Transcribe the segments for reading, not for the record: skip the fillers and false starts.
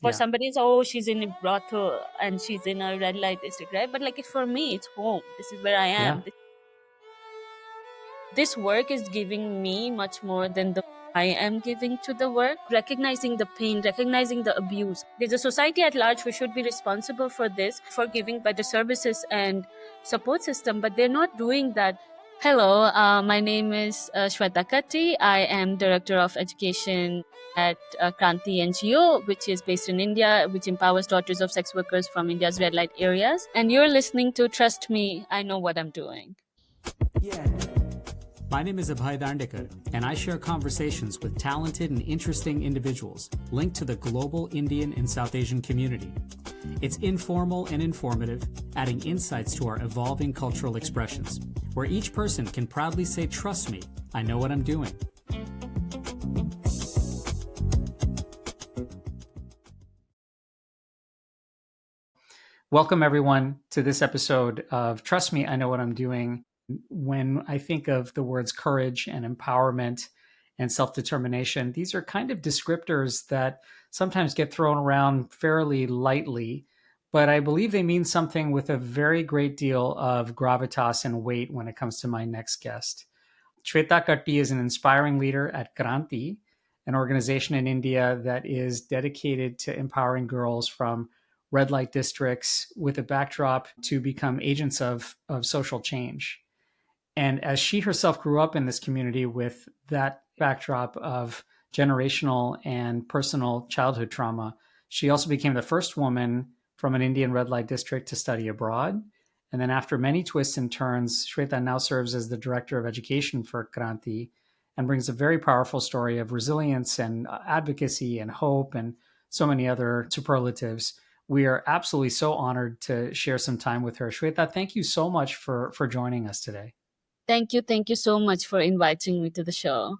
For Yeah. somebody, it's, oh, she's in a brothel and she's in a red light district, right? But like, for me, it's home. This is where I Yeah. am. This work is giving me much more than the I am giving to the work. Recognizing the pain, recognizing the abuse. There's a society at large who should be responsible for this, for giving better services and support system, but they're not doing that. Hello, my name is Shweta Katti. I am Director of Education at Kranti NGO, which is based in India, which empowers daughters of sex workers from India's red light areas. And you're listening to Trust Me, I Know What I'm Doing. Yeah. My name is Abhay Dandekar, and I share conversations with talented and interesting individuals linked to the global Indian and South Asian community. It's informal and informative, adding insights to our evolving cultural expressions, where each person can proudly say, "Trust me, I know what I'm doing." Welcome, everyone, to this episode of Trust Me, I Know What I'm Doing. When I think of the words courage and empowerment and self determination, these are kind of descriptors that sometimes get thrown around fairly lightly, but I believe they mean something with a very great deal of gravitas and weight when it comes to my next guest. Shweta Katti is an inspiring leader at Kranti, an organization in India that is dedicated to empowering girls from red light districts with a backdrop to become agents of social change. And as she herself grew up in this community with that backdrop of generational and personal childhood trauma, she also became the first woman from an Indian red light district to study abroad. And then, after many twists and turns, Shweta now serves as the director of education for Kranti and brings a very powerful story of resilience and advocacy and hope and so many other superlatives. We are absolutely so honored to share some time with her. Shweta, thank you so much for joining us today. Thank you. Thank you so much for inviting me to the show.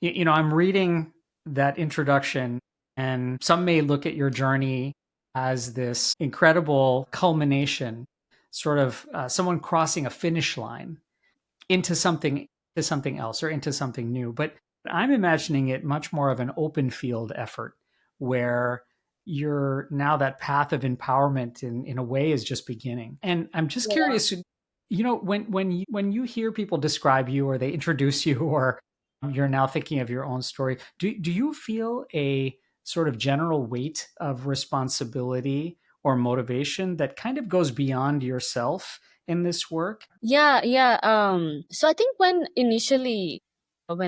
I'm reading that introduction, and some may look at your journey as this incredible culmination, sort of someone crossing a finish line into something else or into something new. But I'm imagining it much more of an open field effort where you're now that path of empowerment in a way is just beginning. And I'm just Yeah. curious, when you hear people describe you or they introduce you or you're now thinking of your own story, do you feel a sort of general weight of responsibility or motivation that kind of goes beyond yourself in this work? Yeah, yeah. So I think when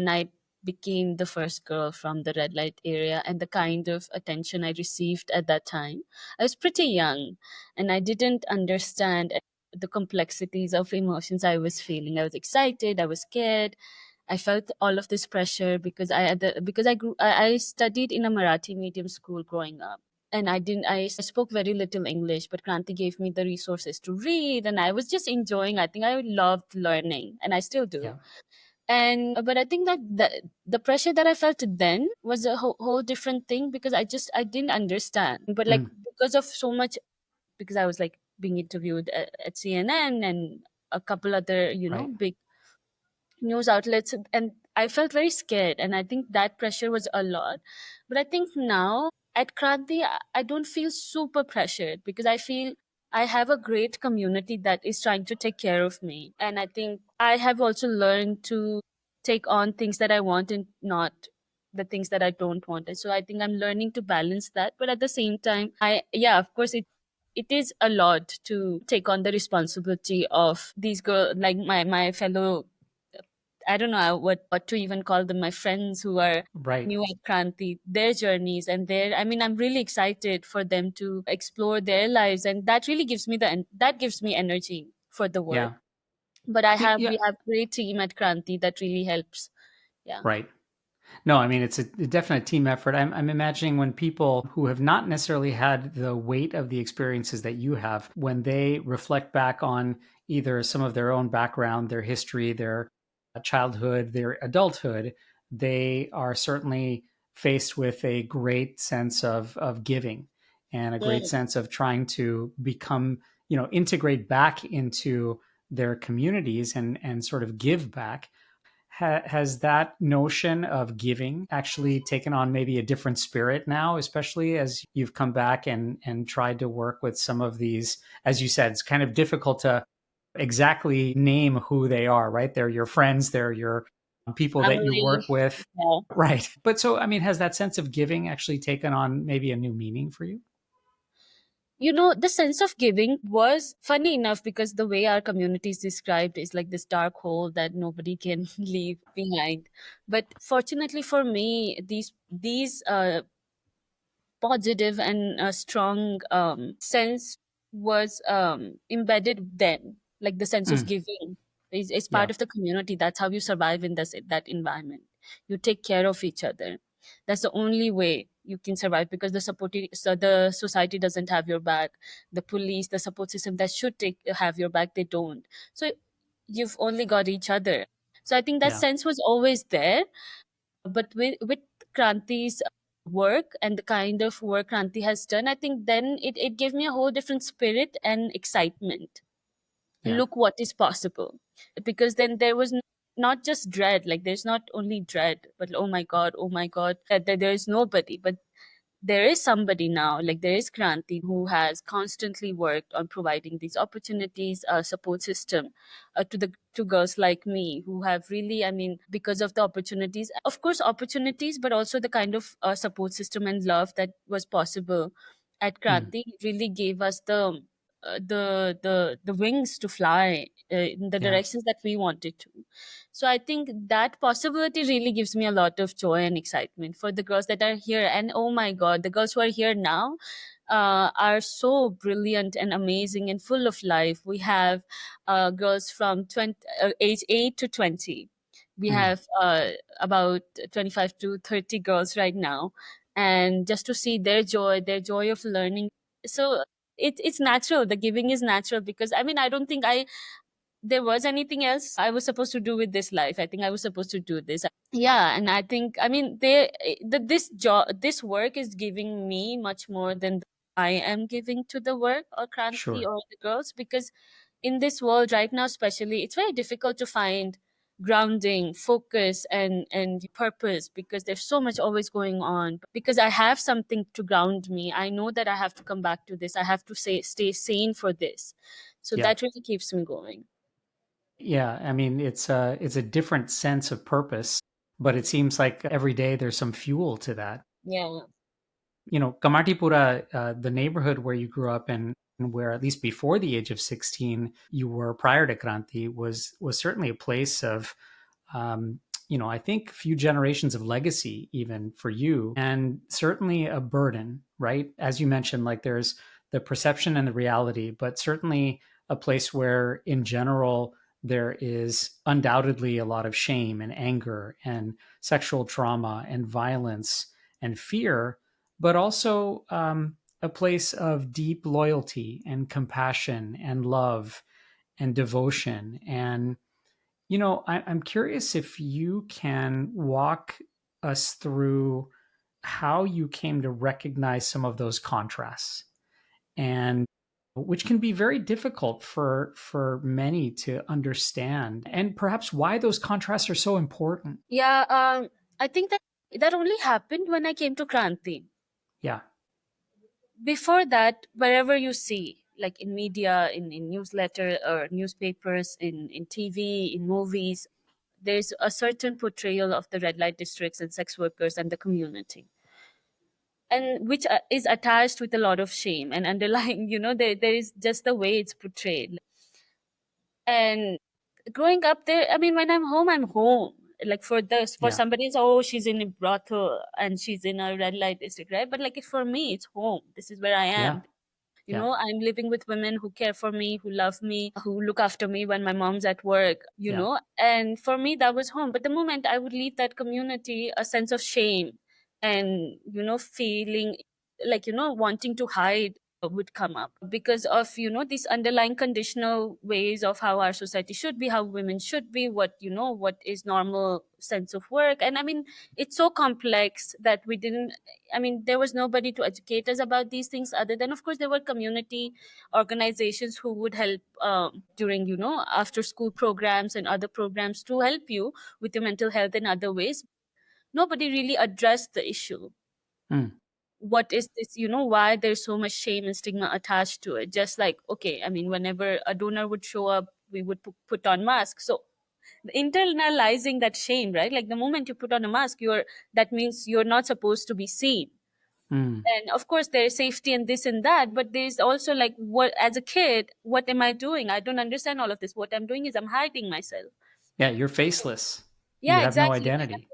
I became the first girl from the red light area and the kind of attention I received at that time, I was pretty young and I didn't understand the complexities of emotions I was feeling. I was excited, I was scared. I felt all of this pressure because I studied in a Marathi medium school growing up, and I spoke very little English, but Kranti gave me the resources to read, and I was just enjoying. I think I loved learning, and I still do. Yeah. And but I think that the pressure that I felt then was a whole different thing because I didn't understand. But like, Mm, because of so much, because I was like being interviewed at CNN and a couple other right. big news outlets, and I felt very scared, and I think that pressure was a lot. But I think now at Kranti, I don't feel super pressured because I feel I have a great community that is trying to take care of me, and I think I have also learned to take on things that I want and not the things that I don't want. And so I think I'm learning to balance that, but at the same time, yeah, of course, it is a lot to take on the responsibility of these girls, like my fellow, I don't know what to even call them, my friends who are Right. new at Kranti, their journeys and I mean, I'm really excited for them to explore their lives, and that really gives me that gives me energy for the work. Yeah. But Yeah. we have great team at Kranti that really helps. Yeah. Right. No, I mean, it's a definite team effort. I'm imagining when people who have not necessarily had the weight of the experiences that you have, when they reflect back on either some of their own background, their history, their childhood, their adulthood, they are certainly faced with a great sense of giving and a great Mm. sense of trying to become, integrate back into their communities and sort of give back. Has that notion of giving actually taken on maybe a different spirit now, especially as you've come back and tried to work with some of these, as you said, it's kind of difficult to exactly name who they are, right? They're your friends, they're your people that you Family. work with, Yeah. right? But so, I mean, has that sense of giving actually taken on maybe a new meaning for you? The sense of giving was funny enough because the way our community is described is like this dark hole that nobody can leave behind. But fortunately for me, these positive and strong sense was embedded then, like the sense of Mm, giving is part yeah, of the community. That's how you survive in that environment. You take care of each other. That's the only way you can survive, because the society doesn't have your back. The police, the support system that should take have your back, they don't. So you've only got each other. So I think that yeah, sense was always there. But with Kranti's work and the kind of work Kranti has done, I think then it gave me a whole different spirit and excitement. yeah, Look what is possible. Because then there was not just dread, like there's not only dread, but oh my god, that there is nobody. But there is somebody now, like there is Kranti, who has constantly worked on providing these opportunities, a support system to girls like me who have really, I mean, because of the opportunities, of course opportunities, but also the kind of support system and love that was possible at mm, Kranti really gave us the wings to fly in the yeah, directions that we wanted to. So I think that possibility really gives me a lot of joy and excitement for the girls that are here. And oh my God, the girls who are here now are so brilliant and amazing and full of life. We have girls from age 8 to 20. We mm, have about 25 to 30 girls right now. And just to see their joy of learning. So it's natural. The giving is natural, because I mean, I don't think there was anything else I was supposed to do with this life. I think I was supposed to do this. Yeah, and I think, I mean, this work is giving me much more than I am giving to the work or Kranti sure. or the girls, because in this world right now, especially, it's very difficult to find grounding, focus, and purpose, because there's so much always going on. Because I have something to ground me, I know that I have to come back to this. I have to stay sane for this. So Yeah. that really keeps me going. Yeah, I mean, it's a different sense of purpose, but it seems like every day there's some fuel to that. Yeah. Kamathipura, the neighborhood where you grew up and where at least before the age of 16 you were prior to Kranti was certainly a place of um, I think a few generations of legacy even for you, and certainly a burden, right? As you mentioned, like there's the perception and the reality, but certainly a place where in general there is undoubtedly a lot of shame and anger and sexual trauma and violence and fear, but also a place of deep loyalty and compassion and love and devotion. And I'm curious if you can walk us through how you came to recognize some of those contrasts, and which can be very difficult for many to understand, and perhaps why those contrasts are so important. Yeah, I think that only happened when I came to Kranti. Yeah, Before that, wherever you see, like in media, in newsletter or newspapers, in TV, in movies, there's a certain portrayal of the red light districts and sex workers and the community, and which is attached with a lot of shame and underlying. There is just the way it's portrayed. And growing up there, I mean, when I'm home. Like for yeah, somebody, it's, oh, she's in a brothel and she's in a red light district, right? But like for me, it's home. This is where I yeah, am. yeah, I'm living with women who care for me, who love me, who look after me when my mom's at work, yeah, and for me, that was home. But the moment I would leave that community, a sense of shame and, feeling like, wanting to hide. would come up because of these underlying conditional ways of how our society should be, how women should be, what is normal sense of work. And I mean, it's so complex that we didn't I mean, there was nobody to educate us about these things, other than, of course, there were community organizations who would help during after school programs and other programs to help you with your mental health in other ways. Nobody really addressed the issue. Mm. What is this, why there's so much shame and stigma attached to it. Just like, okay, I mean, whenever a donor would show up, we would put on masks. So internalizing that shame, right? Like the moment you put on a mask, that means you're not supposed to be seen. Mm. And of course there's safety and this and that, but there's also like, what, as a kid, what am I doing? I don't understand all of this. What I'm doing is I'm hiding myself. Yeah, you're faceless. You Yeah, have no exactly. identity.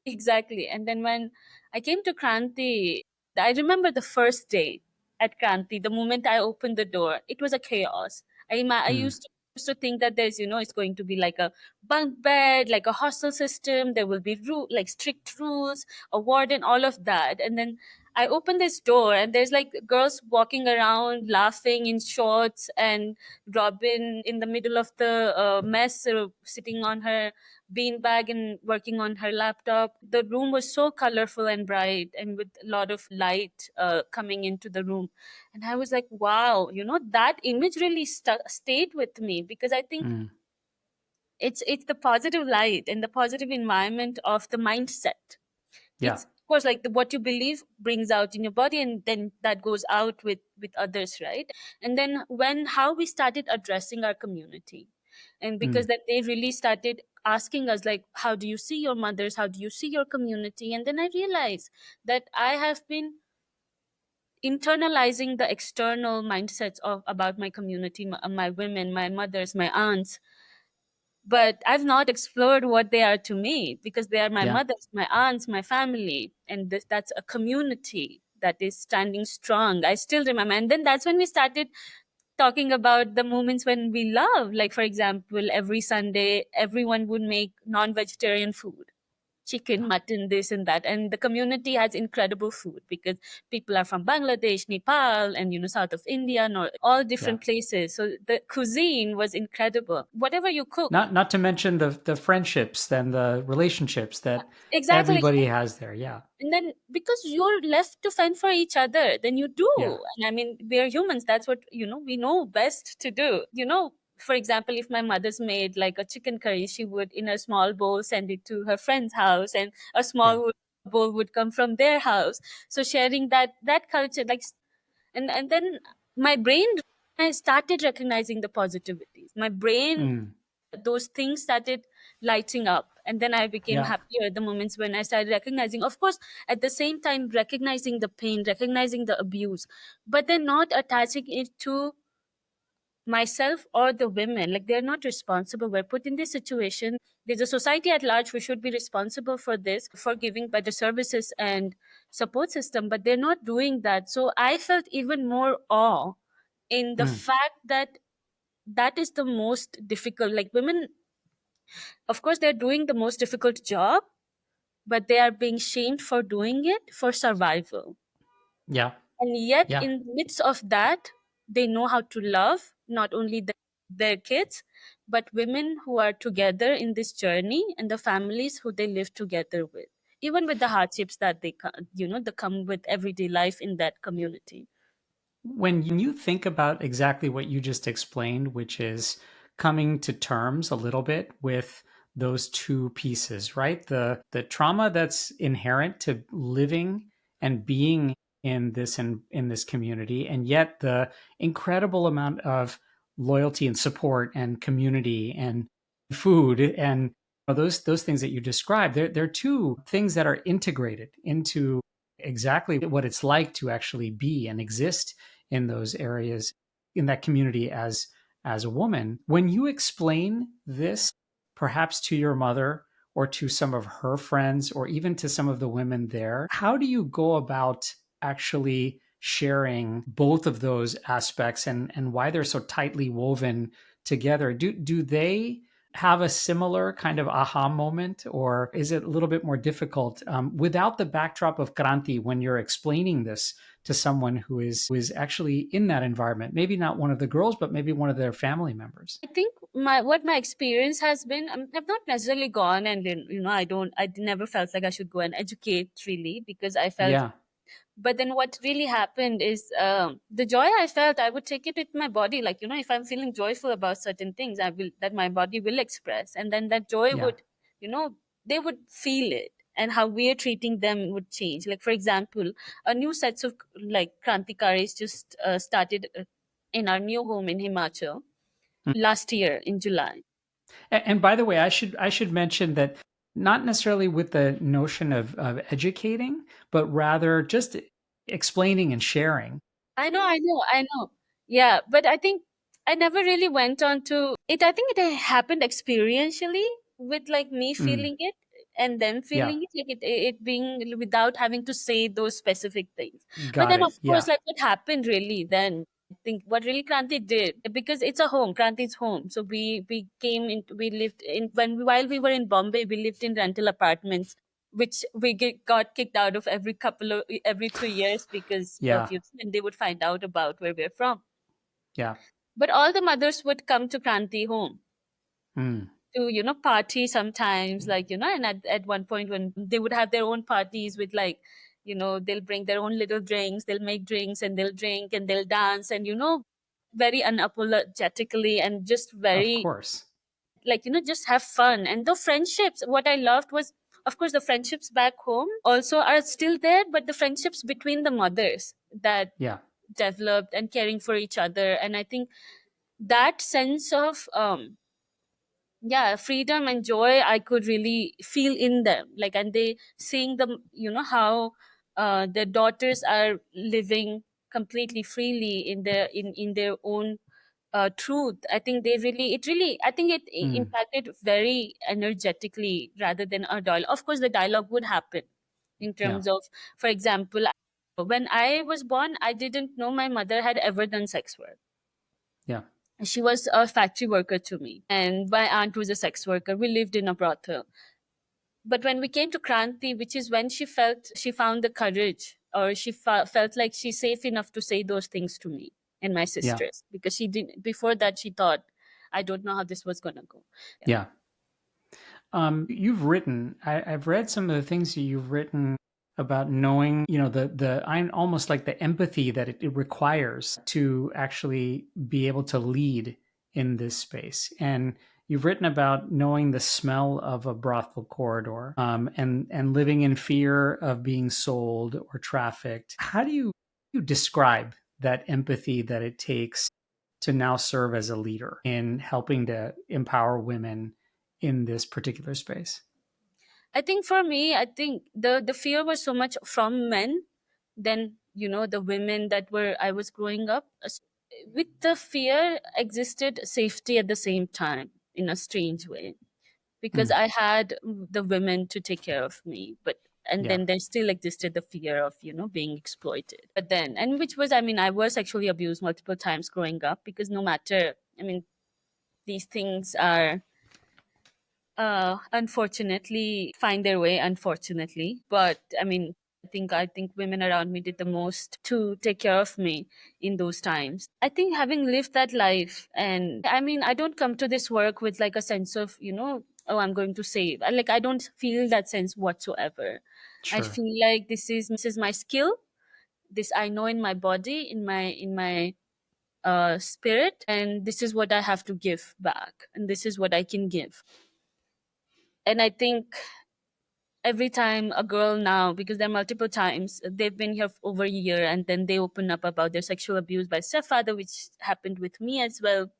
Exactly. And then when I came to Kranti, I remember the first day at Kranti, the moment I opened the door, it was a chaos. I Mm. used to think that there's, it's going to be like a bunk bed, like a hostel system. There will be like strict rules, a warden, all of that. And then I opened this door and there's like girls walking around laughing in shorts, and Robin in the middle of the mess, sitting on her beanbag and working on her laptop. The room was so colorful and bright, and with a lot of light coming into the room. And I was like, wow, that image really stayed with me, because I think Mm. it's the positive light and the positive environment of the mindset. Yeah. It's of course like what you believe brings out in your body, and then that goes out with others, right? And then when how we started addressing our community, and because Mm. that they really started asking us like, how do you see your mothers, how do you see your community? And then I realized that I have been internalizing the external mindsets of about my community, my women, my mothers, my aunts, but I've not explored what they are to me, because they are my Yeah. mothers, my aunts, my family, and that's a community that is standing strong. I still remember, and then that's when we started talking about the moments when we love. Like for example, every Sunday, everyone would make non-vegetarian food, chicken, mutton, this and that. And the community has incredible food because people are from Bangladesh, Nepal, and south of India, all Yeah. different places. So the cuisine was incredible. Whatever you cook, Not to mention the friendships and the relationships that exactly. everybody has there. Yeah. And then because you're left to fend for each other, then you Yeah. do. And I mean, we're humans. That's what, we know best to do. For example, if my mother's made like a chicken curry, she would, in a small bowl, send it to her friend's house, and a Yeah. small bowl would come from their house. So sharing that culture, like, and then my brain, I started recognizing the positivities. My brain, Mm. those things started lighting up, and then I became Yeah. happier at the moments when I started recognizing, of course, at the same time recognizing the pain, recognizing the abuse, but then not attaching it to myself or the women. Like, they're not responsible, we're put in this situation, there's a society at large who should be responsible for this, for giving better services and support system, but they're not doing that. So I felt even more awe in the Mm. fact that that is the most difficult. Like, women, of course, they're doing the most difficult job, but they are being shamed for doing it for survival. Yeah. And yet, Yeah. in the midst of that, they know how to love not only their kids, but women who are together in this journey, and the families who they live together with, even with the hardships that they come with everyday life in that community. When you think about exactly what you just explained, which is coming to terms a little bit with those two pieces, right? The trauma that's inherent to living and being in this community, and yet the incredible amount of loyalty and support and community and food and those things that you described, they're two things that are integrated into exactly what it's like to actually be and exist in those areas in that community as a woman. When you explain this perhaps to your mother or to some of her friends or even to some of the women there, how do you go about actually sharing both of those aspects and why they're so tightly woven together? Do they have a similar kind of aha moment, or is it a little bit more difficult without the backdrop of Kranti when you're explaining this to someone who is actually in that environment? Maybe not one of the girls, but maybe one of their family members. I think my experience has been, I've not necessarily gone and then, I never felt like I should go and educate really, because I felt, Yeah, but then what really happened is, the joy I felt, I would take it with my body. Like, if I'm feeling joyful about certain things, I will, that my body will express. And then that joy yeah. would, you know, they would feel it. And how we're treating them would change. Like, for example, a new sets of like Krantikaris just started in our new home in Himachal last year in July. And by the way, I should mention that not necessarily with the notion of educating, but rather just explaining and sharing. I know. Yeah, but I think I never really went on to it. I think it happened experientially with like me Mm, feeling it and them yeah, feeling it, like it being without having to say those specific things. But got then, of it. course, Yeah, like what happened really then, I think what really Kranti did, because it's a home, Kranti's home. So we lived in, while we were in Bombay, we lived in rental apartments, which got kicked out of every 3 years because of yeah, and they would find out about where we're from. yeah. But all the mothers would come to Kranti home Mm, to, party sometimes, like, and at one point when they would have their own parties with like, they'll bring their own little drinks, they'll make drinks and they'll drink and they'll dance and, very unapologetically and just of very course. like, just have fun. And the friendships, what I loved was, of course, the friendships back home also are still there, but the friendships between the mothers that Yeah. developed and caring for each other. And I think that sense of yeah, freedom and joy I could really feel in them, like, and they seeing them, how their daughters are living completely freely in their own truth. I think they really, it really, I think it Mm, impacted very energetically rather than a dialogue. Of course, the dialogue would happen in yeah. terms of, for example, when I was born, I didn't know my mother had ever done sex work. Yeah. She was a factory worker to me, and my aunt was a sex worker. We lived in a brothel. But when we came to Kranti, which is when she found the courage, or she felt like she's safe enough to say those things to me and my Yeah. sisters, because she didn't, before that, she thought, I don't know how this was going to go. Yeah. Yeah. You've written, I've read some of the things that you've written about knowing, the I almost like the empathy that it requires to actually be able to lead in this space. And you've written about knowing the smell of a brothel corridor, and living in fear of being sold or trafficked. How do you describe that empathy that it takes to now serve as a leader in helping to empower women in this particular space? I think for me, I think the fear was so much from men than, the women that were I was growing up. With the fear existed safety at the same time in a strange way, because Mm, I had the women to take care of me, but and yeah, then there still existed the fear of, being exploited. But then, and which was, I mean, I was sexually abused multiple times growing up, because no matter, I mean, these things are unfortunately find their way, unfortunately. But I mean, I think women around me did the most to take care of me in those times. I think having lived that life, and I mean, I don't come to this work with like a sense of, oh, I'm going to save. Like, I don't feel that sense whatsoever. I sure. feel like this is my skill. This I know in my body, in my spirit, and this is what I have to give back, and this is what I can give. And I think every time a girl now, because there are multiple times they've been here for over a year, and then they open up about their sexual abuse by stepfather, which happened with me as well.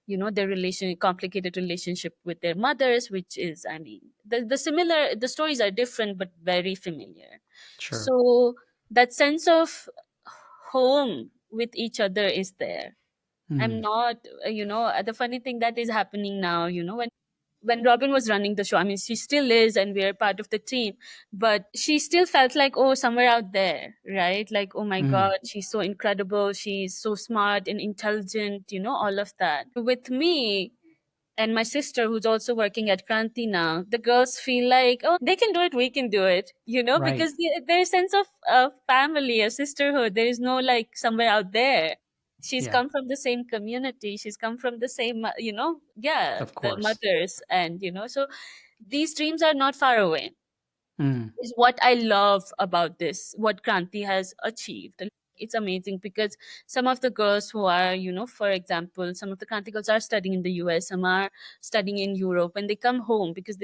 Their complicated relationship with their mothers, which is, I mean, the stories are different but very familiar. Sure. So that sense of home with each other is there. I'm Mm, not, the funny thing that is happening now, when Robin was running the show, I mean, she still is, and we're part of the team, but she still felt like, oh, somewhere out there, right? Like, oh my mm, God, she's so incredible. She's so smart and intelligent, all of that. With me, and my sister who's also working at Kranti now, the girls feel like, oh, they can do it, we can do it, Right. because there's a sense of family, a sisterhood. There is no like somewhere out there. She's Yeah. come from the same community. She's come from the same, yeah, Of the course. mothers, and so these dreams are not far away. Mm. Is what I love about this, what Kranti has achieved. It's amazing because some of the girls who are, for example, some of the Kranti girls are studying in the US, some are studying in Europe, and they come home because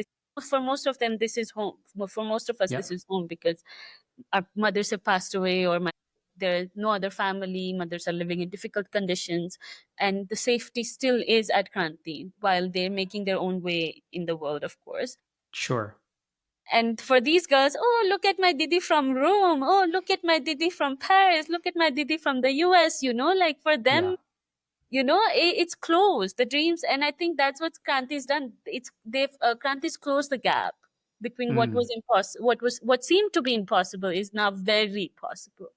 for most of them, this is home. For most of us, Yeah. this is home because our mothers have passed away, or there is no other family, mothers are living in difficult conditions, and the safety still is at Kranti while they're making their own way in the world, of course. Sure. And for these girls, oh, look at my Didi from Rome. Oh, look at my Didi from Paris. Look at my Didi from the US. Like for them, Yeah. it's closed, the dreams. And I think that's what Kranti's done. Kranti's closed the gap between what Mm. was impossible, what seemed to be impossible is now very possible.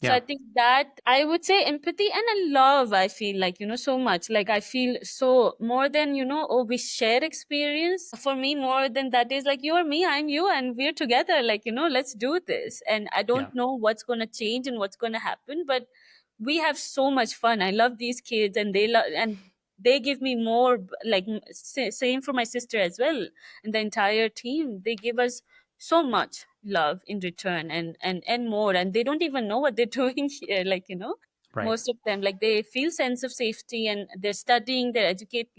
So I Yeah. think that I would say empathy and a love, I feel like, so much. Like I feel so more than, oh, we share experience. For me, more than that is like you're me, I'm you, and we're together. Like, let's do this. And I Yeah. don't know what's gonna change and what's gonna happen, but we have so much fun. I love these kids, and they give me more, like same for my sister as well, and the entire team. They give us so much love in return, and more, and they don't even know what they're doing here, like Right. most of them, like they feel sense of safety, and they're studying, they're educate,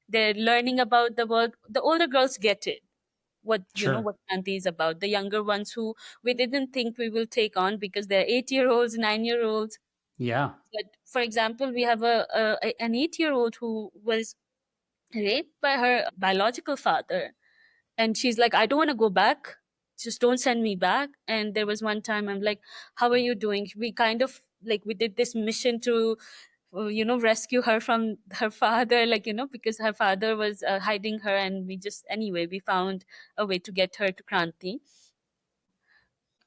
they're learning about the world. The older girls get it, Sure. what Kranti is about. The younger ones who we didn't think we will take on because they're 8-year-olds, 9-year-olds. Yeah. But for example, we have an 8-year-old who was raped by her biological father, and she's like, I don't want to go back, just don't send me back. And there was one time I'm like, how are you doing? We kind of like we did this mission to rescue her from her father, like because her father was hiding her, and we just anyway we found a way to get her to Kranti.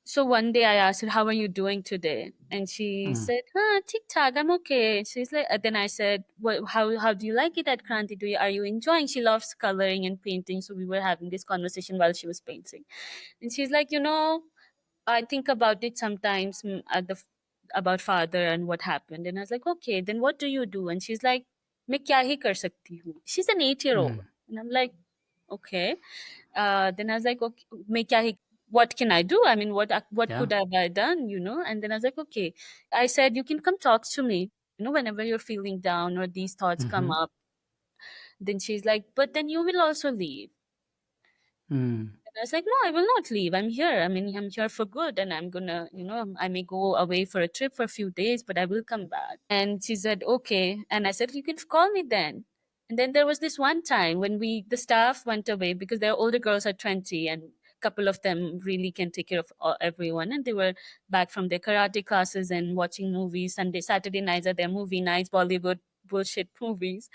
So one day I asked her, how are you doing today? And she Mm. said, tik tak, I'm okay. She's like, then I said, how do you like it at Kranti? Are you enjoying? She loves coloring and painting. So we were having this conversation while she was painting. And she's like, I think about it sometimes, about father and what happened. And I was like, okay, then what do you do? And she's like, मैं क्या ही कर सकती हूँ? She's an 8-year-old. Mm. And I'm like, okay. Then I was like, okay, मैं क्या ही, what can I do? I mean, what Yeah. could have I done? And then I was like, okay. I said, you can come talk to me. Whenever you're feeling down or these thoughts come Mm-hmm. up. Then she's like, but then you will also leave. Mm. And I was like, no, I will not leave. I'm here. I mean, I'm here for good, and I'm gonna, I may go away for a trip for a few days, but I will come back. And she said, okay. And I said, you can call me then. And then there was this one time when the staff went away because their older girls are 20, and a couple of them really can take care of everyone. And they were back from their karate classes and watching movies. Saturday nights are their movie nights, Bollywood bullshit movies.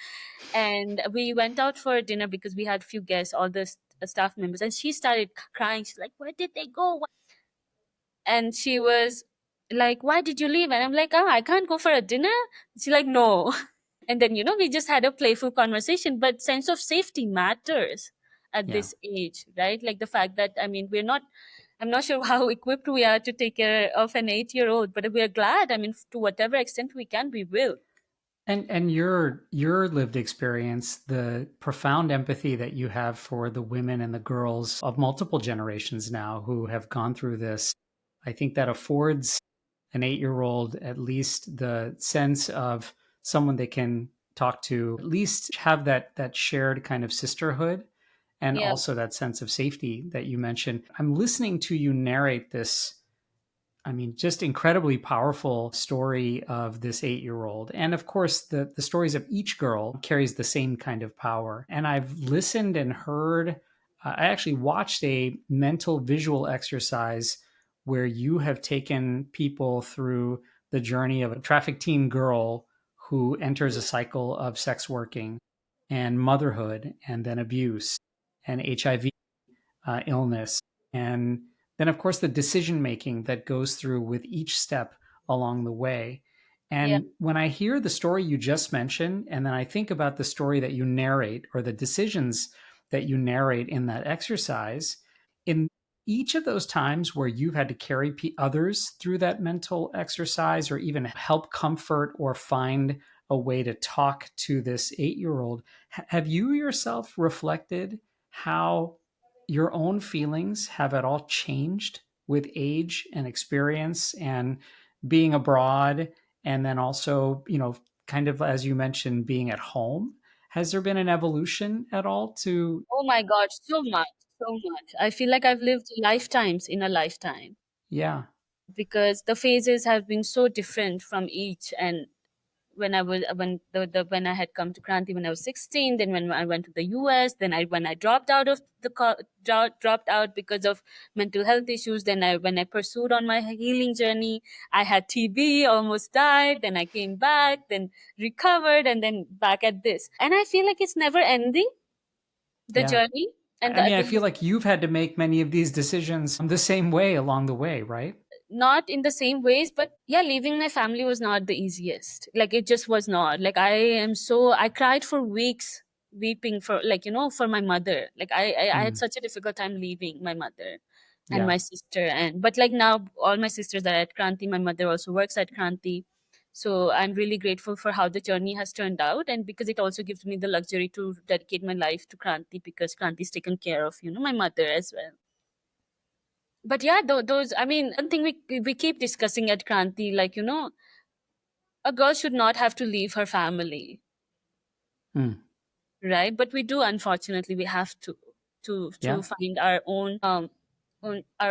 And we went out for dinner because we had few guests, all the staff members, and she started crying. She's like, where did they go? And she was like, why did you leave? And I'm like, oh, I can't go for a dinner. She's like, no. And then we just had a playful conversation, but sense of safety matters at Yeah. this age, right? Like the fact that, I mean, I'm not sure how equipped we are to take care of an 8-year-old, but we're glad. I mean, to whatever extent we can, we will. And your lived experience, the profound empathy that you have for the women and the girls of multiple generations now who have gone through this, I think that affords an 8-year-old at least the sense of someone they can talk to, at least have that shared kind of sisterhood, and Yeah. also that sense of safety that you mentioned. I'm listening to you narrate this, I mean, just incredibly powerful story of this 8-year-old. And of course, the stories of each girl carries the same kind of power. And I've listened and heard, I actually watched a mental visual exercise where you have taken people through the journey of a traffic teen girl who enters a cycle of sex working and motherhood and then abuse and HIV illness. And then, of course, the decision making that goes through with each step along the way. Yeah. And when I hear the story you just mentioned, and then I think about the story that you narrate or the decisions that you narrate in that exercise, in each of those times where you've had to carry others through that mental exercise or even help comfort or find a way to talk to this 8 year old, have you yourself reflected how your own feelings have at all changed with age and experience and being abroad, and then also, kind of as you mentioned, being at home? Has there been an evolution at all to? Oh my God, so much, so much. I feel like I've lived lifetimes in a lifetime Yeah. because the phases have been so different from each. And when I had come to Kranti when I was 16, then when I went to the US, then when I dropped out of dropped out because of mental health issues, then when I pursued on my healing journey, I had TB, almost died, then I came back, then recovered, and then back at this. And I feel like it's never ending, the Yeah. journey. And I mean, I feel like you've had to make many of these decisions the same way along the way, right? not in the same ways, but yeah, leaving my family was not the easiest. Like, it just was not. Like, I cried for weeks, weeping for, like, for my mother. Like, I had Mm, such a difficult time leaving my mother and yeah. my sister. And but like now all my sisters are at Kranti, my mother also works at Kranti. So I'm really grateful for how the journey has turned out, and because it also gives me the luxury to dedicate my life to Kranti, because Kranti's taken care of, my mother as well. But yeah, those, I mean, one thing we keep discussing at Kranti, like, a girl should not have to leave her family, Mm, right? But we do, unfortunately, we have to yeah. find our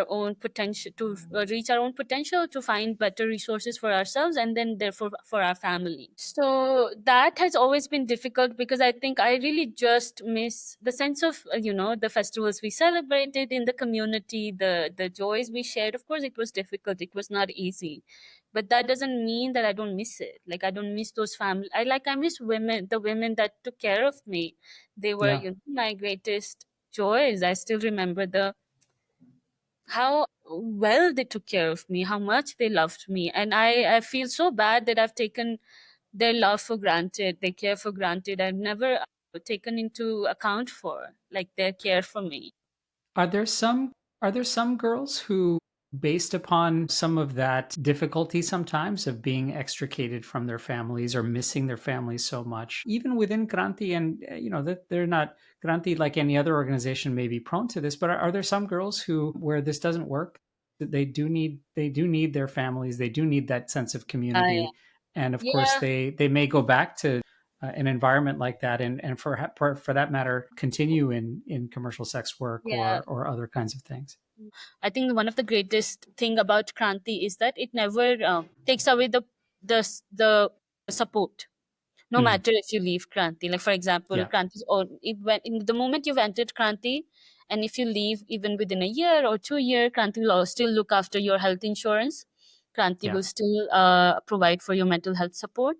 own potential, to reach our own potential, to find better resources for ourselves, and then therefore for our family. So that has always been difficult, because I think I really just miss the sense of, the festivals we celebrated in the community, the joys we shared. Of course, it was difficult, it was not easy, but that doesn't mean that I don't miss it. Like, I don't miss those family. I miss women, the women that took care of me. They were, Yeah. my greatest joys. I still remember the how well they took care of me, how much they loved me. And I feel so bad that I've taken their love for granted, their care for granted. I've never taken into account for, like, their care for me. Are there some are there some girls who, based upon some of that difficulty sometimes of being extricated from their families or missing their families so much, even within Kranti, and that they're not Kranti, like any other organization, may be prone to this, but are there some girls who, where this doesn't work, that they do need their families, they do need that sense of Yeah. community, and of course Yeah. they may go back to an environment like that, and for that matter, continue in commercial sex work Yeah. or other kinds of things. I think one of the greatest thing about Kranti is that it never takes away the support, no Mm, matter if you leave Kranti. Like, for example, yeah, Kranti's, or in the moment you've entered Kranti, and if you leave even within a year or 2 year, Kranti will still look after your health insurance. Kranti yeah. will still provide for your mental health support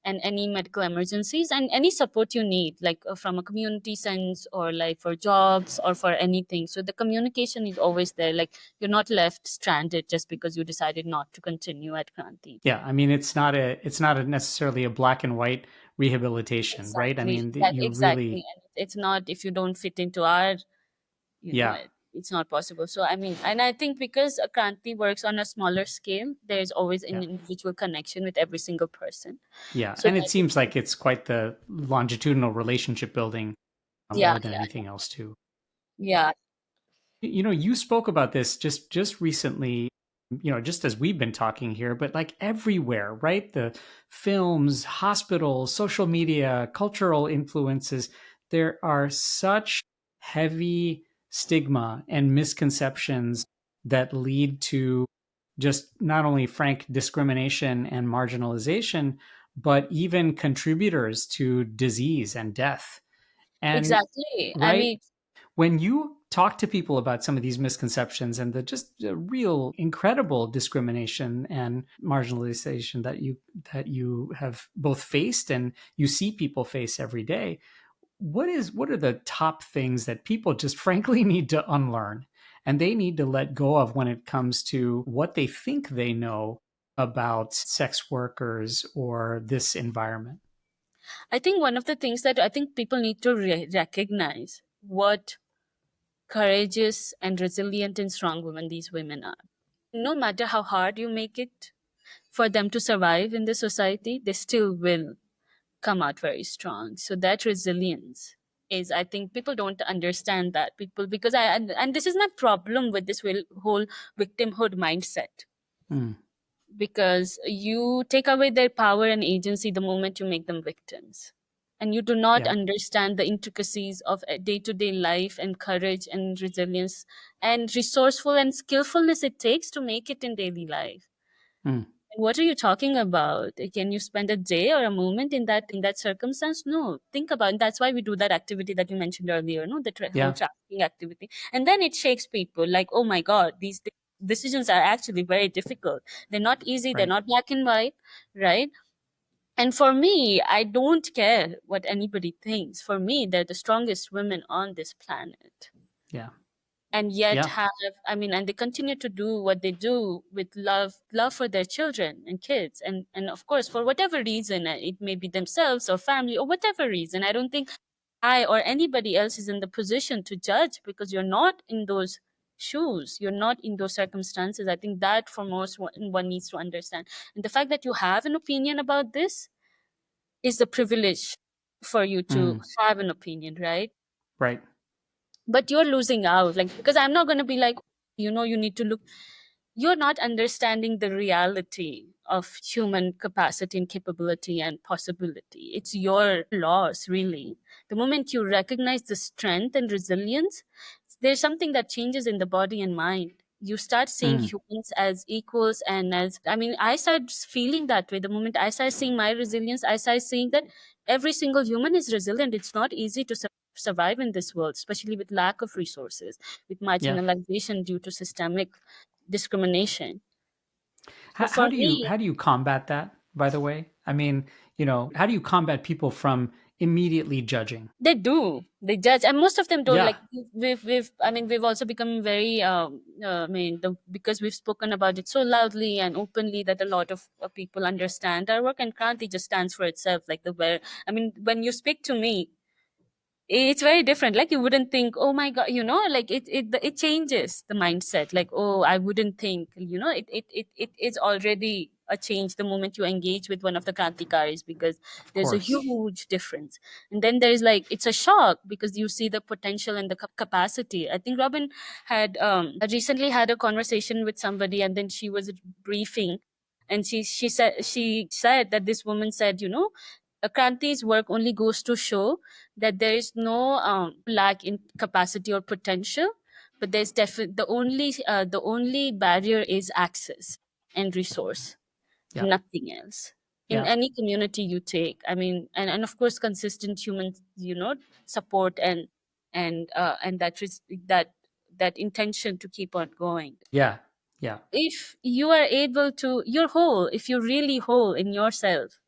and any medical emergencies and any support you need, like from a community sense, or like for jobs or for anything. So the communication is always there. Like, you're not left stranded just because you decided not to continue at Kranti. Yeah, I mean, it's not necessarily a black and white rehabilitation, right? I Exactly. mean, That you exactly. really, And it's not, if you don't fit into our, yeah, it's not possible. So I mean, and I think because Kranti works on a smaller scale, there's always an yeah, individual connection with every single person. yeah. So And it that is, seems like it's quite the longitudinal relationship building, yeah, more than anything else, too. yeah, You spoke about this just recently, just as we've been talking here, but like everywhere, right? The films, hospitals, social media, cultural influences, there are such heavy stigma and misconceptions that lead to just not only frank discrimination and marginalization, but even contributors to disease and death. And exactly. I right, mean, when you talk to people about some of these misconceptions and the just real incredible discrimination and marginalization that you have both faced and you see people face every day, what are the top things that people just frankly need to unlearn and they need to let go of when it comes to what they think they know about sex workers or this environment? I think one of the things that I think people need to recognize what courageous and resilient and strong women these women are. No matter how hard you make it for them to survive in this society, they still will come out very strong. So that resilience is, I think people don't understand that. People, because and this is my problem with this whole victimhood mindset, Mm, because you take away their power and agency the moment you make them victims. And you do not yeah. understand the intricacies of day to day life and courage and resilience and resourceful and skillfulness it takes to make it in daily life. Mm, And what are you talking about? Can you spend a day or a moment in that circumstance? No. Think about it. That's why we do that activity that you mentioned earlier, no? The whole yeah. trafficking activity. And then it shakes people like, oh my God, these decisions are actually very difficult. They're not easy, they're Right. not black and white, right? And for me, I don't care what anybody thinks. For me, they're the strongest women on this planet. Yeah. And yet Yeah. have, I mean, and they continue to do what they do with love for their children and kids. And of course, for whatever reason, it may be themselves or family or whatever reason. I don't think I or anybody else is in the position to judge, because you're not in those shoes. You're not in those circumstances. I think that for most one needs to understand. And the fact that you have an opinion about this is the privilege for you to Mm, have an opinion, right? right. But you're losing out, like, because I'm not going to be like, you need to look. You're not understanding the reality of human capacity and capability and possibility. It's your loss, really. The moment you recognize the strength and resilience, there's something that changes in the body and mind. You start seeing Mm, humans as equals, and as, I mean, I started feeling that way the moment I started seeing my resilience. I started seeing that every single human is resilient. It's not easy to survive in this world, especially with lack of resources, with yeah. marginalization due to systemic discrimination. So How for do you me, combat that, by the way? I mean, how do you combat people from immediately judging? they do. They judge, and most of them don't. Yeah, Like we've. I mean, we've also become very. I mean, because we've spoken about it so loudly and openly that a lot of people understand our work. And Kranti just stands for itself. Like the where. I mean, when you speak to me, it's very different. Like you wouldn't think, oh my God, like it changes the mindset. Like, oh, I wouldn't think, it is already a change the moment you engage with one of the Krantikaris, because of there's a course. huge difference. And then there's like, it's a shock because you see the potential and the capacity. I think Robin had recently had a conversation with somebody, and then she was briefing, and she said that this woman said, Kranti's work only goes to show that there is no lack in capacity or potential, but there's definitely the only barrier is access and resource, Yeah. nothing else. In Yeah. any community you take, I mean, and of course, consistent human, support and that intention to keep on going. Yeah. Yeah. If you are able to, you're whole. If you're really whole in yourself,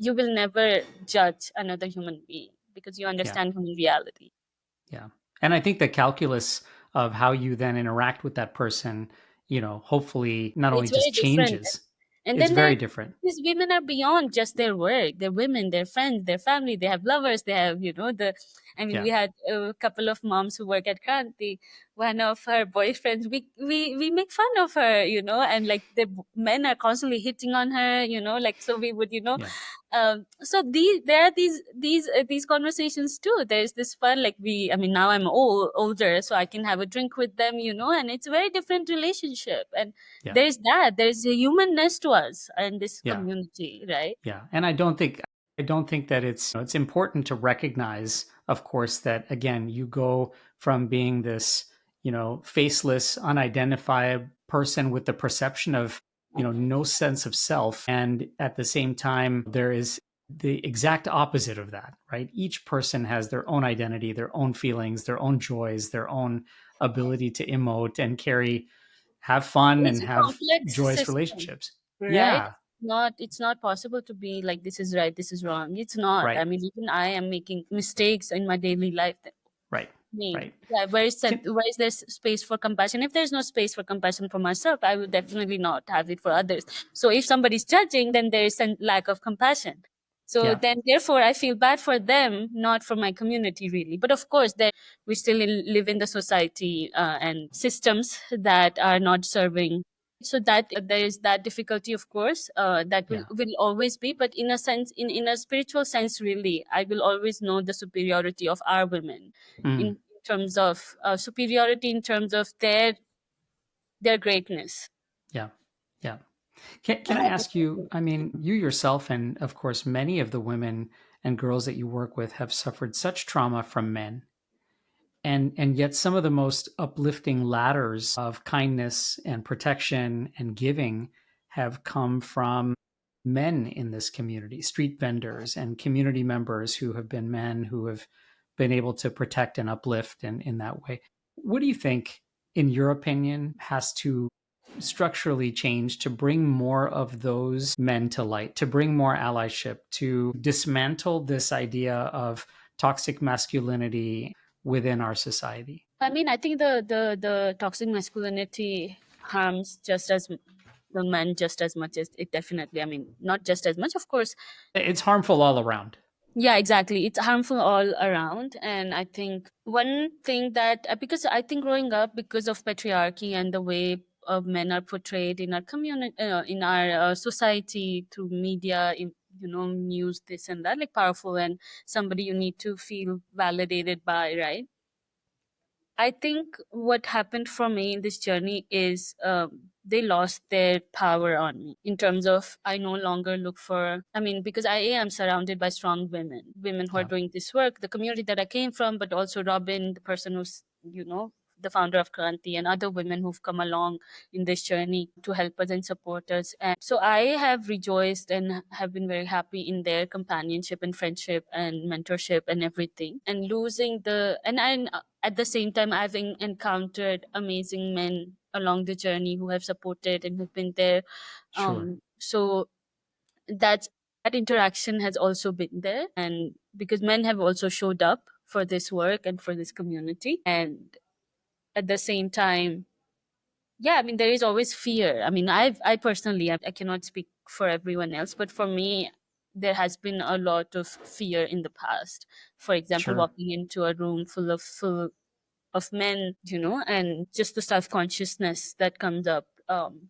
you will never judge another human being because you Yeah. understand human reality. Yeah. And I think the calculus of how you then interact with that person, hopefully not only It's just very different. changes, And it's then there, very different. these women are beyond just their work. They're women, they're friends, their family, they have lovers, they have, I mean, Yeah. we had a couple of moms who work at Kranti. One of her boyfriends, we make fun of her, and like the men are constantly hitting on her, like, so we would, Yeah. so there are these conversations too. There's this fun, like I mean, now I'm older, so I can have a drink with them, and it's a very different relationship. And Yeah. there's a humanness to us in this Yeah. community, right? Yeah, and I don't think that it's important to recognize, of course, that again, you go from being this, faceless, unidentified person with the perception of, no sense of self, and at the same time there is the exact opposite of that, right? Each person has their own identity, their own feelings, their own joys, their own ability to emote and have fun It's and a have complex joyous system, relationships. right? Yeah, It's not possible to be like, this is right, this is wrong. It's not. I right. mean, even I am making mistakes in my daily life. Right. me. Right. Yeah, Can, where is there space for compassion? If there's no space for compassion for myself, I will definitely not have it for others. So if somebody's judging, then there is a lack of compassion. So yeah. then, therefore, I feel bad for them, not for my community, really. But of course, there we still live in the society and systems that are not serving. So that there is that difficulty, of course, that Yeah. will always be. But in a sense, in a spiritual sense, really, I will always know the superiority of our women Mm, in terms of superiority, in terms of their greatness. yeah. Yeah. Can I ask you? I mean, you yourself, and of course, many of the women and girls that you work with have suffered such trauma from men. And yet some of the most uplifting ladders of kindness and protection and giving have come from men in this community, street vendors and community members who have been men who have been able to protect and uplift in that way. What do you think, in your opinion, has to structurally change to bring more of those men to light, to bring more allyship, to dismantle this idea of toxic masculinity within our society? I mean, I think the toxic masculinity harms just as the men just as much as it definitely. I mean, not just as much, of course. It's harmful all around. Yeah, exactly. It's harmful all around. And I think one thing that, because I think growing up, because of patriarchy and the way men are portrayed in our community, in our society through media, news, this and that, like powerful and somebody you need to feel validated by, right? I think what happened for me in this journey is they lost their power on me in terms of I no longer look for, I mean, because I am surrounded by strong women who are Yeah, doing this work, the community that I came from, but also Robin, the person who's, the founder of Kranti, and other women who've come along in this journey to help us and support us. And so I have rejoiced and have been very happy in their companionship and friendship and mentorship and everything. And losing and at the same time, I've encountered amazing men along the journey who have supported and who've been there. sure. So that's that interaction has also been there, and because men have also showed up for this work and for this community, and at the same time, yeah, I mean, there is always fear. I mean, I personally, I cannot speak for everyone else, but for me, there has been a lot of fear in the past. For example, Sure. walking into a room full of men, and just the self consciousness that comes up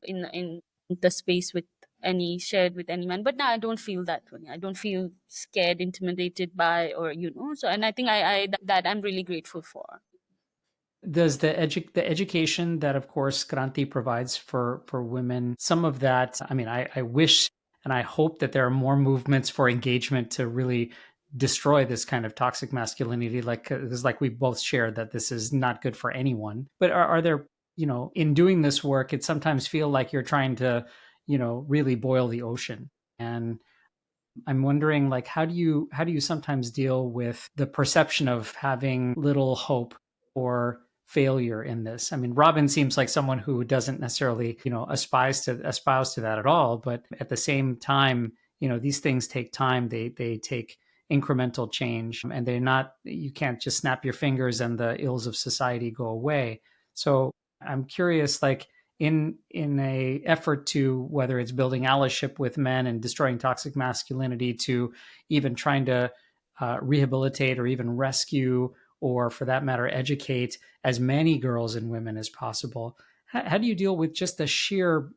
in the space with any shared with any man. But now I don't feel that way. I don't feel scared, intimidated by, or So, and I think I that I'm really grateful for. Does the education that, of course, Kranti provides for women, some of that, I mean, I wish and I hope that there are more movements for engagement to really destroy this kind of toxic masculinity, like, because like we both shared that this is not good for anyone. But are there, in doing this work, it sometimes feel like you're trying to, really boil the ocean. And I'm wondering, like, how do you sometimes deal with the perception of having little hope or failure in this? I mean, Robin seems like someone who doesn't necessarily, espouse to that at all, but at the same time, these things take time. They take incremental change, and they're not. You can't just snap your fingers and the ills of society go away. So I'm curious, like, in a effort to, whether it's building allyship with men and destroying toxic masculinity, to even trying to rehabilitate or even rescue, or for that matter educate as many girls and women as possible. How do you deal with just the sheer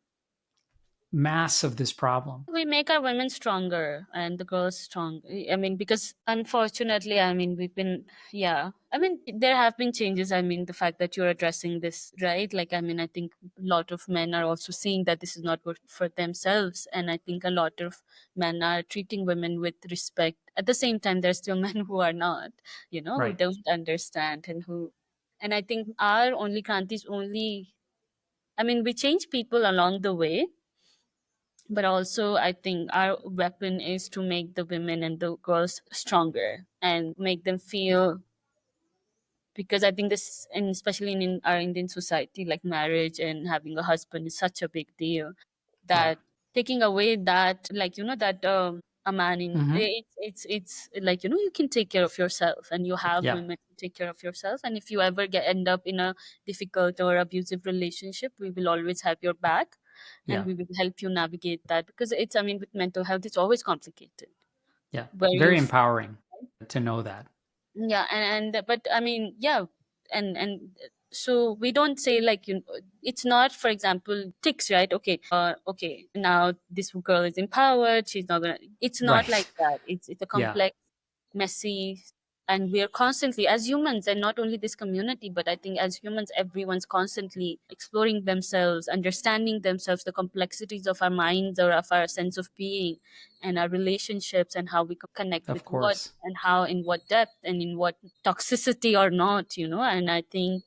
mass of this problem? We make our women stronger and the girls strong. I mean, because unfortunately, I mean, we've been, yeah. I mean, there have been changes. I mean, the fact that you're addressing this, right? Like, I mean, I think a lot of men are also seeing that this is not good for themselves. And I think a lot of men are treating women with respect. At the same time, there's still men who are not, who Right. don't understand and I think our only Kranti's only, I mean, we change people along the way, but also I think our weapon is to make the women and the girls stronger and make them feel, because I think this, and especially in our Indian society, like marriage and having a husband is such a big deal Yeah. that taking away that, like, that a man in Hmm. it's like, you can take care of yourself, and you have Yeah. women to take care of yourself, and if you ever end up in a difficult or abusive relationship, we will always have your back, and Yeah. we will help you navigate that, because it's, I mean, with mental health it's always complicated, Yeah. where you Very empowering to know that. yeah, and but I mean, yeah, and so we don't say like, it's not, for example, ticks, right? Okay, now this girl is empowered, she's not gonna, it's not like Right. that. It's a Yeah. complex, messy, and we are constantly, as humans, and not only this community, but I think as humans, everyone's constantly exploring themselves, understanding themselves, the complexities of our minds or of our sense of being, and our relationships, and how we connect with Of what, course. and how, in what depth, and in what toxicity or not, and I think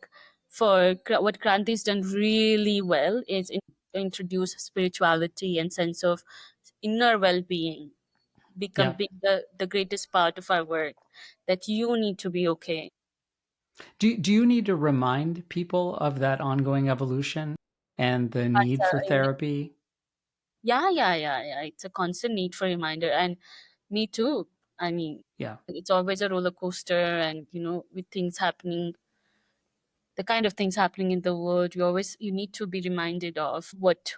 for what Kranti's done really well is introduce spirituality and sense of inner well-being, become Yeah. being the greatest part of our work, that you need to be okay. Do you need to remind people of that ongoing evolution and the need for therapy? Yeah, yeah, yeah, yeah. It's a constant need for reminder, and me too. I mean, Yeah. it's always a roller coaster, and with things happening, the kind of things happening in the world, you need to be reminded of what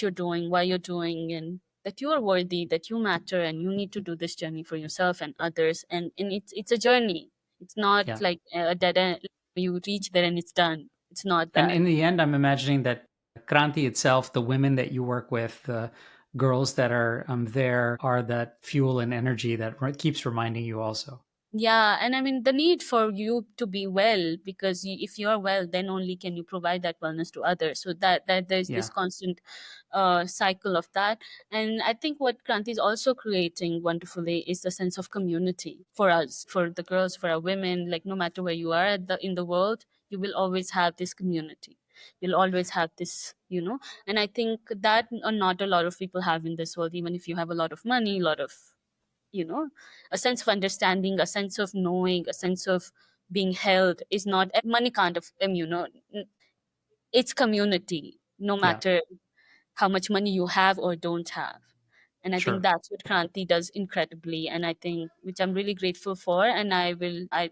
you're doing, why you're doing, and that you are worthy, that you matter, and you need to do this journey for yourself and others. And it's a journey. It's not Yeah. like a dead end. You reach there and it's done. It's not And that. in the end, I'm imagining that Kranti itself, the women that you work with, the girls that are there, are that fuel and energy that keeps reminding you also. Yeah, and I mean the need for you to be well, because if you are well, then only can you provide that wellness to others. So that there's this Yeah. constant cycle of that. And I think what Kranti is also creating wonderfully is the sense of community for us, for the girls, for our women. Like, no matter where you are in the world, you will always have this community. You'll always have this, And I think that not a lot of people have in this world. Even if you have a lot of money, a lot of a sense of understanding, a sense of knowing, a sense of being held is not money can't it's community, no Yeah. matter how much money you have or don't have. And I think Sure. that's what Kranti does incredibly, and I think, which I'm really grateful for. And I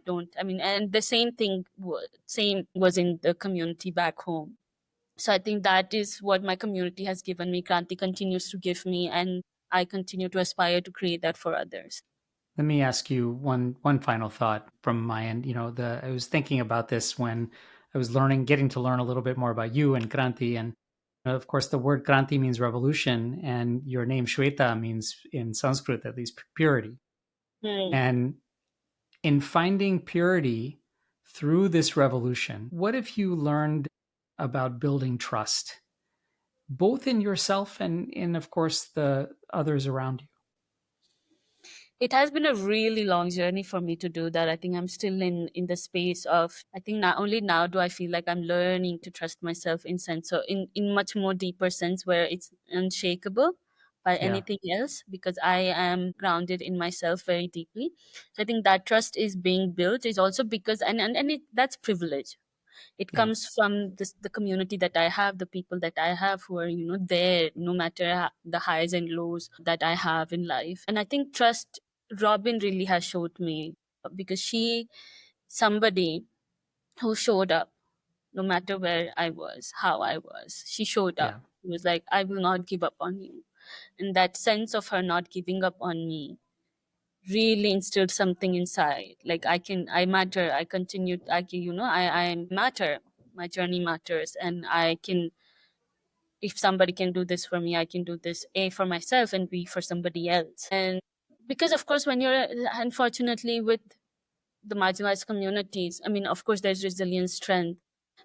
don't, I mean, and the same was in the community back home. So I think that is what my community has given me. Kranti continues to give me, and I continue to aspire to create that for others. Let me ask you one final thought from my end. The I was thinking about this when I was getting to learn a little bit more about you and Kranti, and of course, the word Kranti means revolution, and your name Shweta means in Sanskrit at least purity. Hmm. And in finding purity through this revolution, what if you learned about building trust, both in yourself and in, of course, the others around you? It has been a really long journey for me to do that. I think I'm still in the space of, I think not only now do I feel like I'm learning to trust myself in sense, so in much more deeper sense, where it's unshakable by Yeah, anything else, because I am grounded in myself very deeply. So I think that trust is being built is also because, that's privilege. It yeah, comes from the community that I have, the people that I have who are, there no matter the highs and lows that I have in life. And I think trust, Robin really has showed me, because she, somebody who showed up no matter where I was, how I was. She showed up. yeah, She was like, I will not give up on you. And that sense of her not giving up on me really instilled something inside. Like, I matter, I continue, I can, I matter, my journey matters, and I can, if somebody can do this for me, I can do this, A, for myself, and B, for somebody else. And because of course, when you're, unfortunately, with the marginalized communities, I mean, of course there's resilience, strength,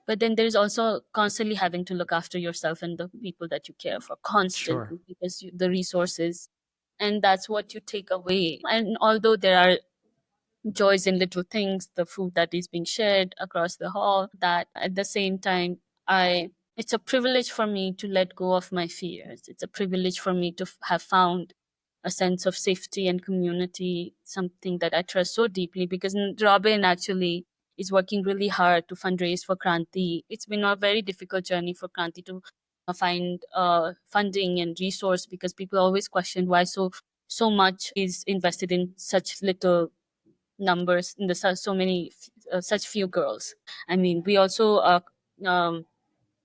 but then there's also constantly having to look after yourself and the people that you care for sure. constantly, because the resources, and that's what you take away. And although there are joys in little things, the food that is being shared across the hall, that at the same time, I it's a privilege for me to let go of my fears. It's a privilege for me to have found a sense of safety and community, something that I trust so deeply, because Robin actually is working really hard to fundraise for Kranti. It's been a very difficult journey for Kranti to find funding and resource, because people always question why so much is invested in such little numbers, in the so many such few girls. I mean, we also um,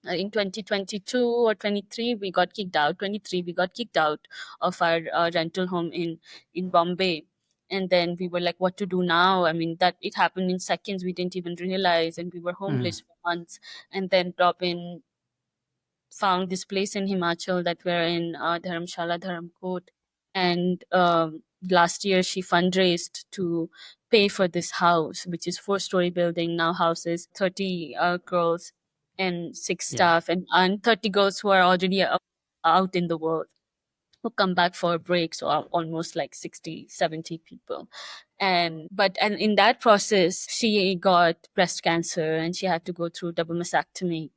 in 2022 or 23 we got kicked out, 23 we got kicked out of our rental home in Bombay. And then we were like, what to do now? I mean, that it happened in seconds, we didn't even realize, and we were Mm, homeless for months. And then Robin found this place in Himachal that we're in, Dharamshala, Dharamkot. And last year she fundraised to pay for this house, which is 4-story building, now houses 30 girls and 6 yeah. staff, and 30 girls who are already out in the world, who come back for a break. So almost like 60, 70 people. And in that process, she got breast cancer and she had to go through double mastectomy.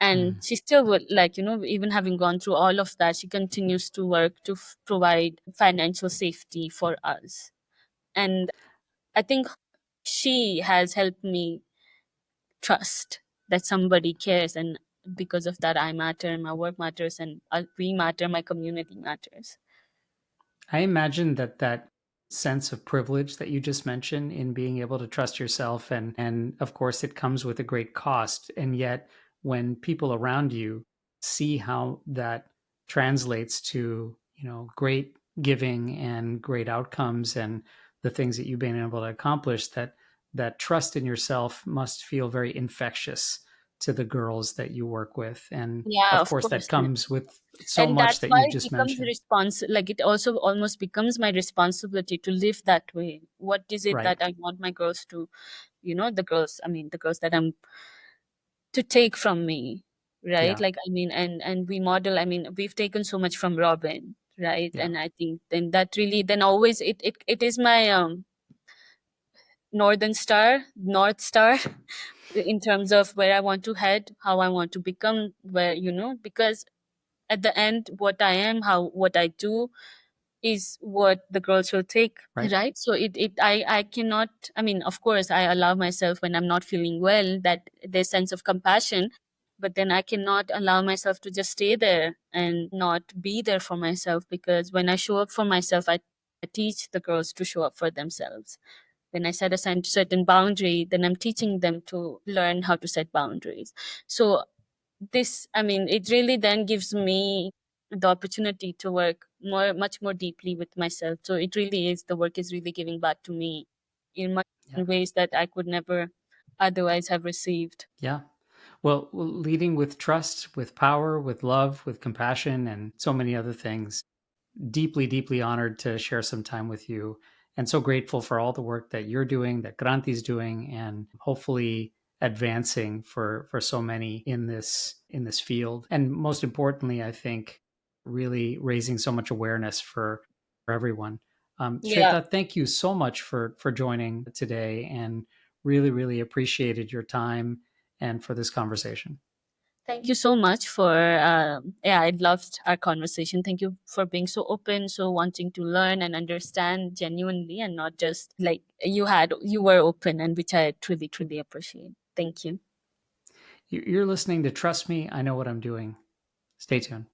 And Mm. she still would, like, even having gone through all of that, she continues to work to provide financial safety for us. And I think she has helped me trust that somebody cares, and because of that, I matter, my work matters, and we matter, my community matters. I imagine that that sense of privilege that you just mentioned in being able to trust yourself, and of course it comes with a great cost, and yet when people around you see how that translates to, great giving and great outcomes and the things that you've been able to accomplish, that trust in yourself must feel very infectious to the girls that you work with. And Yeah, of of course that course. comes with so And much that's that why you've it just becomes mentioned. like it also almost becomes my responsibility to live that way. What is it Right. that I want my girls to, the girls, I mean, the girls that I'm to take from me, right? Yeah. Like, I mean, and we model, I mean, we've taken so much from Robin, right? Yeah. And I think then that really, then always it is my north star in terms of where I want to head, how I want to become, where, because at the end, what I am, what I do is what the girls will take, Right. right? So I cannot, I mean, of course I allow myself when I'm not feeling well, that there's sense of compassion, but then I cannot allow myself to just stay there and not be there for myself, because when I show up for myself, I teach the girls to show up for themselves. When I set a certain boundary, then I'm teaching them to learn how to set boundaries. So this, I mean, it really then gives me the opportunity to work much more deeply with myself. So it really is, the work is really giving back to me in much Yeah. in ways that I could never otherwise have received. Yeah. Well, leading with trust, with power, with love, with compassion, and so many other things. Deeply, deeply honored to share some time with you, and so grateful for all the work that you're doing, that Kranti's doing, and hopefully advancing for so many in this field. And most importantly, I think really raising so much awareness for everyone. Yeah. Shweta, thank you so much for joining today, and really, really appreciated your time and for this conversation. Thank you so much for yeah, I loved our conversation. Thank you for being so open, so wanting to learn and understand genuinely, and not just like you were open, and which I truly, truly appreciate. Thank you. You're listening to Trust Me, I Know What I'm Doing. Stay tuned.